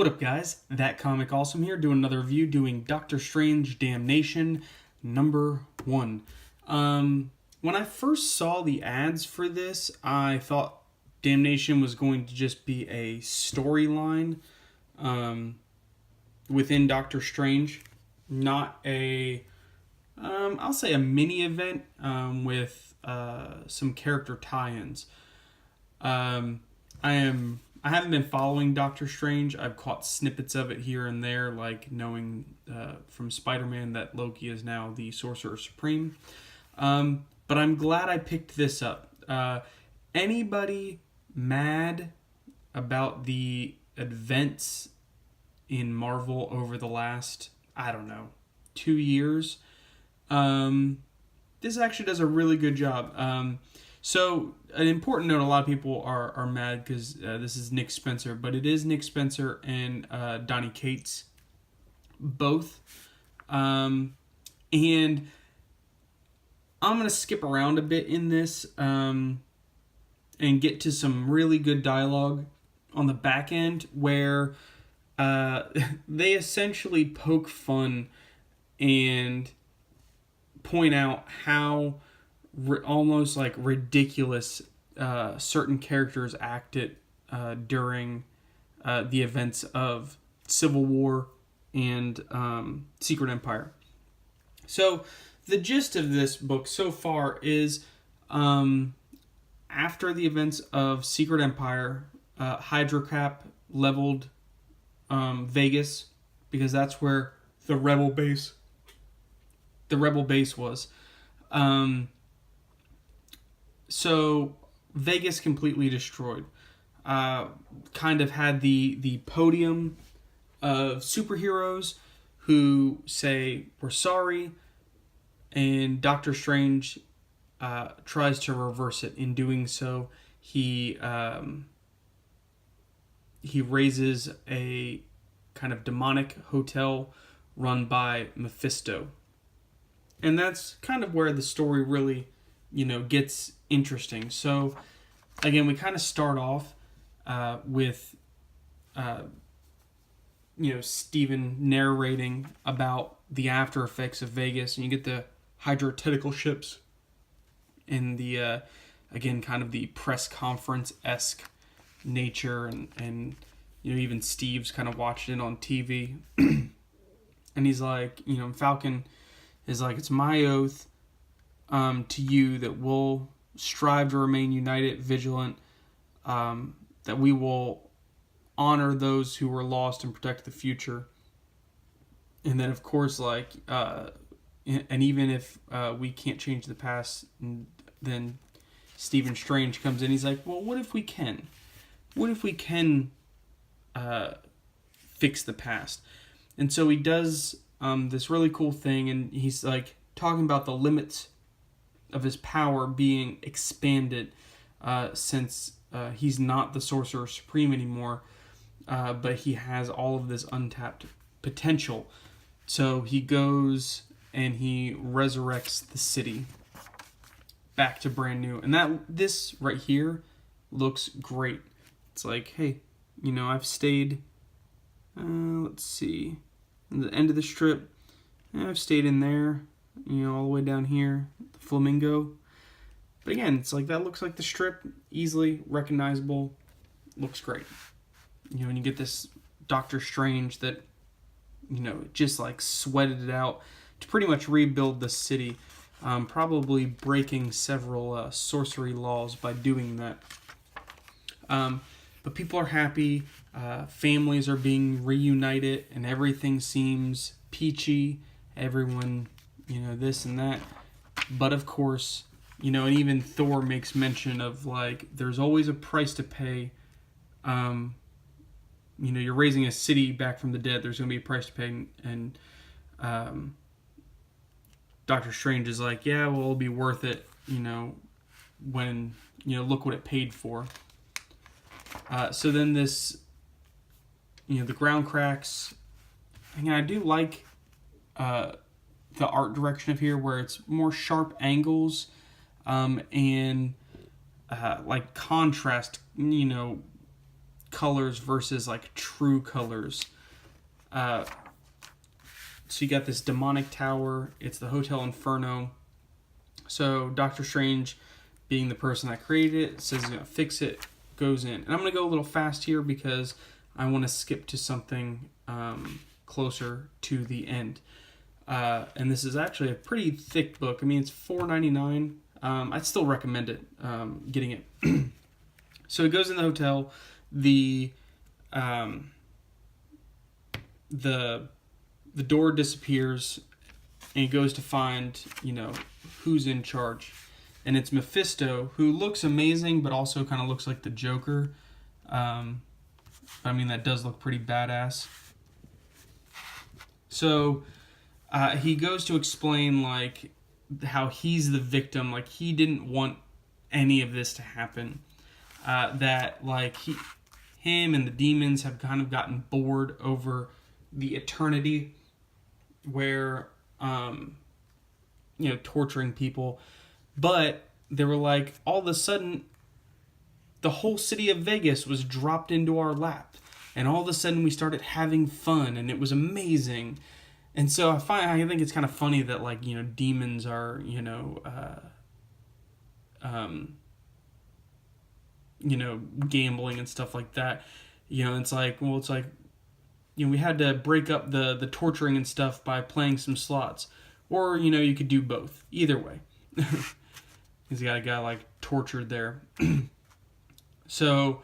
What up, guys? That Comic Awesome here, doing another review, doing Doctor Strange Damnation #1. When I first saw the ads for this, I thought Damnation was going to just be a storyline within Doctor Strange, not I'll say a mini event with some character tie-ins. I haven't been following Doctor Strange. I've caught snippets of it here and there, like knowing from Spider-Man that Loki is now the Sorcerer Supreme. But I'm glad I picked this up. Anybody mad about the events in Marvel over the last, 2 years? This actually does a really good job. So, an important note, a lot of people are mad because this is Nick Spencer, but it is Nick Spencer and Donny Cates, both. And I'm going to skip around a bit in this and get to some really good dialogue on the back end where they essentially poke fun and point out how almost like ridiculous certain characters acted during the events of Civil War and Secret Empire. So the gist of this book so far is after the events of Secret Empire, Hydrocap leveled Vegas because that's where the rebel base was. So Vegas completely destroyed. Kind of had the podium of superheroes who say we're sorry, and Doctor Strange tries to reverse it. In doing so, he raises a kind of demonic hotel run by Mephisto, and that's kind of where the story really, gets interesting. So, again, we kind of start off with, Steven narrating about the after effects of Vegas, and you get the Hydra tentacle ships and the, again, kind of the press conference-esque nature, and even Steve's kind of watching it on TV, and he's like, Falcon is like, it's my oath to you that we'll strive to remain united, vigilant, that we will honor those who were lost and protect the future. And then, of course, and even if we can't change the past, then Stephen Strange comes in. He's like, well, what if we can? What if we can fix the past? And so he does this really cool thing, and he's like talking about the limits of his power being expanded since he's not the Sorcerer Supreme anymore, but he has all of this untapped potential. So he goes and he resurrects the city back to brand new. And this right here looks great. It's like, hey, I've stayed, let's see, at the end of the strip, I've stayed in there, all the way down here, the Flamingo. But again, it's like, that looks like the strip, easily recognizable, looks great. And you get this Doctor Strange that, just like sweated it out to pretty much rebuild the city, probably breaking several sorcery laws by doing that. But people are happy, families are being reunited, and everything seems peachy. Everyone, this and that. But of course, and even Thor makes mention of, like, there's always a price to pay. You're raising a city back from the dead. There's going to be a price to pay. And Doctor Strange is like, yeah, well, it'll be worth it, when, look what it paid for. So then this, the ground cracks. And I do like the art direction of here, where it's more sharp angles and like contrast, colors versus like true colors. So you got this demonic tower. It's the Hotel Inferno. So Doctor Strange, being the person that created it, says he's going to fix it, goes in. And I'm going to go a little fast here because I want to skip to something closer to the end. And this is actually a pretty thick book. I mean, it's $4.99. I'd still recommend it, getting it. So he goes in the hotel. The door disappears, and he goes to find, who's in charge. And it's Mephisto, who looks amazing, but also kind of looks like the Joker. I mean, that does look pretty badass. So he goes to explain, like, how he's the victim. Like, he didn't want any of this to happen. That, like, him and the demons have kind of gotten bored over the eternity where, torturing people. But they were like, all of a sudden, the whole city of Vegas was dropped into our lap. And all of a sudden, we started having fun, and it was amazing. And so I think it's kind of funny that, like, demons are, gambling and stuff like that. It's like, we had to break up the torturing and stuff by playing some slots. Or, you could do both. Either way. He's got a guy, like, tortured there. So,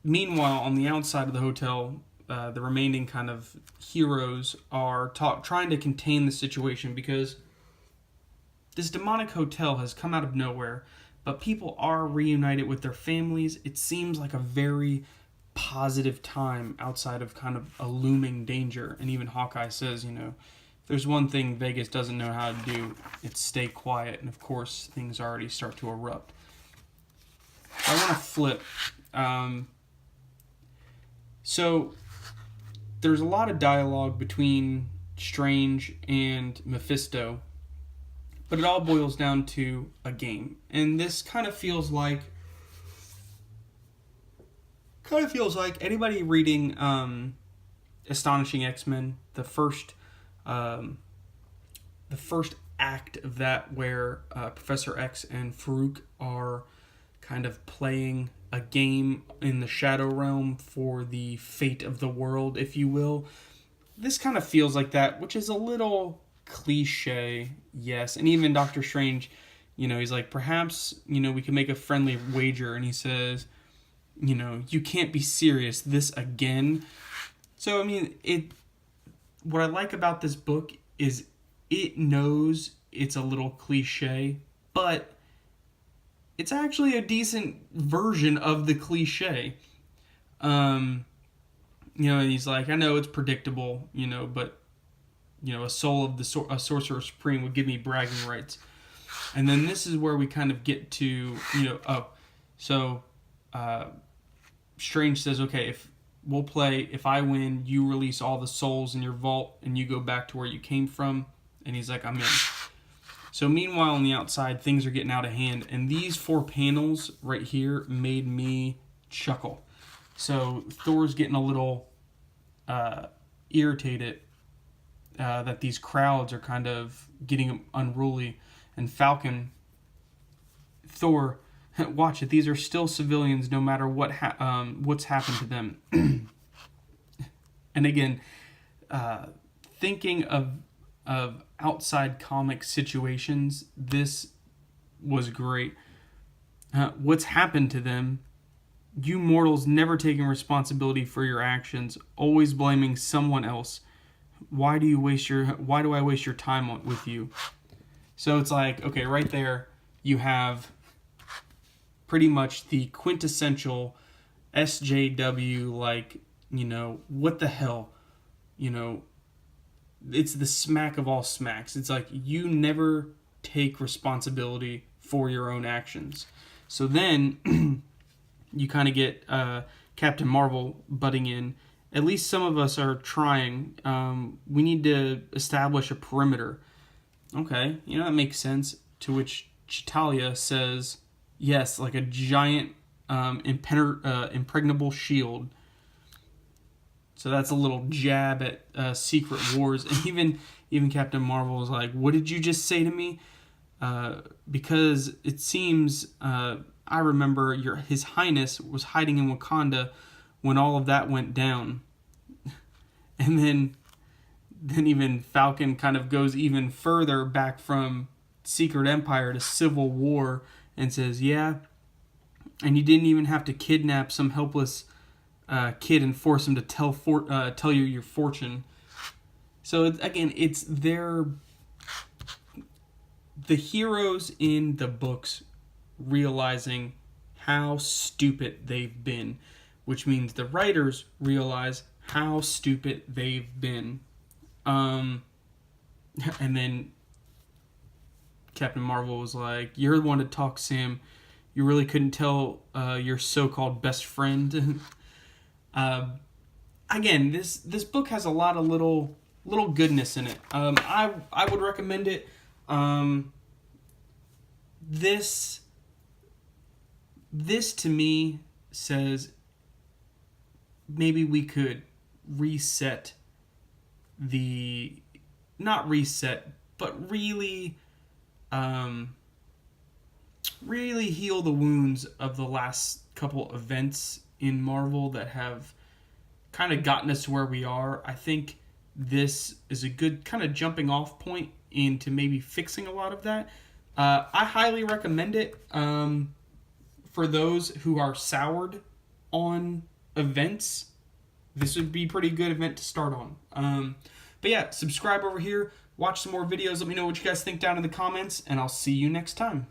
meanwhile, on the outside of the hotel, the remaining kind of heroes are trying to contain the situation because this demonic hotel has come out of nowhere, but people are reunited with their families. It seems like a very positive time outside of kind of a looming danger. And even Hawkeye says, if there's one thing Vegas doesn't know how to do, it's stay quiet. And of course, things already start to erupt. I want to flip. So there's a lot of dialogue between Strange and Mephisto, but it all boils down to a game. And this kind of feels like anybody reading Astonishing X-Men, the first act of that, where Professor X and Farouk are kind of playing a game in the Shadow Realm for the fate of the world, if you will. This kind of feels like that, which is a little cliche, yes. And even Doctor Strange, he's like, perhaps, we can make a friendly wager. And he says, you can't be serious this again. So, I mean, what I like about this book is it knows it's a little cliche, but it's actually a decent version of the cliche. And he's like, I know it's predictable, but, a soul of a Sorcerer Supreme would give me bragging rights. And then this is where we kind of get to, Strange says, okay, if I win, you release all the souls in your vault and you go back to where you came from. And he's like, I'm in. So meanwhile, on the outside, things are getting out of hand. And these 4 panels right here made me chuckle. So Thor's getting a little irritated that these crowds are kind of getting unruly. And Falcon, Thor, watch it. These are still civilians no matter what's happened to them. And again, thinking of outside comic situations, this was great. What's happened to them? You mortals never taking responsibility for your actions, always blaming someone else. Why do I waste your time with you? So it's like, okay, right there, you have pretty much the quintessential SJW, like, what the hell? It's the smack of all smacks. It's like, you never take responsibility for your own actions. So then you kind of get Captain Marvel butting in. At least some of us are trying. We need to establish a perimeter. Okay, that makes sense. To which Chitalia says, yes, like a giant impregnable shield. So that's a little jab at Secret Wars. And even Captain Marvel was like, "What did you just say to me?" Because it seems I remember His Highness was hiding in Wakanda when all of that went down. And then even Falcon kind of goes even further back from Secret Empire to Civil War and says, "Yeah, and you didn't even have to kidnap some helpless kid and force him to tell you your fortune." So it's the heroes in the books realizing how stupid they've been, which means the writers realize how stupid they've been. And then Captain Marvel was like, "You're the one to talk, Sam. You really couldn't tell your so-called best friend." Again, this book has a lot of little goodness in it. I would recommend it. This to me says maybe we could reset not reset, but really heal the wounds of the last couple events in Marvel that have kind of gotten us to where we are. I think this is a good kind of jumping off point into maybe fixing a lot of that. I highly recommend it for those who are soured on events. This would be a pretty good event to start on. But yeah, subscribe over here, watch some more videos, let me know what you guys think down in the comments, and I'll see you next time.